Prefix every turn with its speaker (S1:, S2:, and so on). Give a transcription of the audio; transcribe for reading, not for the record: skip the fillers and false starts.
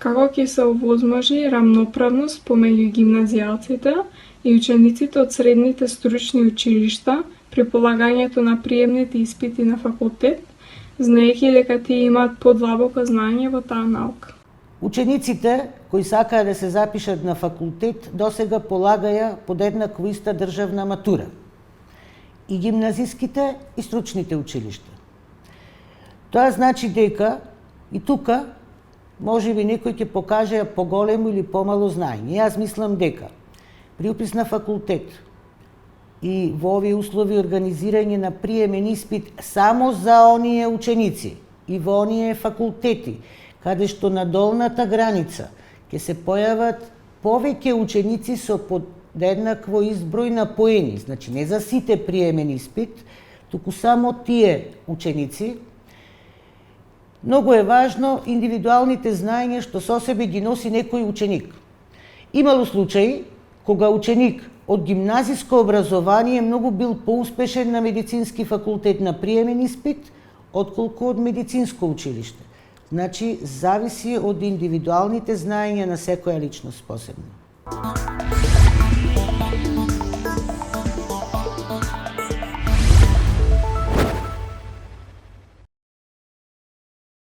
S1: Како ќе се овозможи рамноправност помеѓу гимназијалците и учениците од средните стручни училишта при полагањето на приемните испити на факултет, знаејќи дека тие имаат подлабоко знаење во таа наука?
S2: Учениците кои сакаа да се запишат на факултет досега полагаја подеднакво иста државна матура. И гимназиските и стручните училишта. Тоа значи дека и тука може би некој ќе покаже поголемо или помало знаење. Јас мислам дека при упис на факултет и во овие услови организирање на приемен испит само за оние ученици и во оние факултети каде што на долната граница ќе се појават повеќе ученици со подеднакво изброј на поени, значи не за сите приемен испит, туку само тие ученици. Многу е важно индивидуалните знаења што со себе ги носи некој ученик. Имало случаи кога ученик од гимназиско образование многу бил поуспешен на медицински факултет на приемен испит, отколку од медицинско училиште. Значи, зависи од индивидуалните знаења на секоја личност посебно.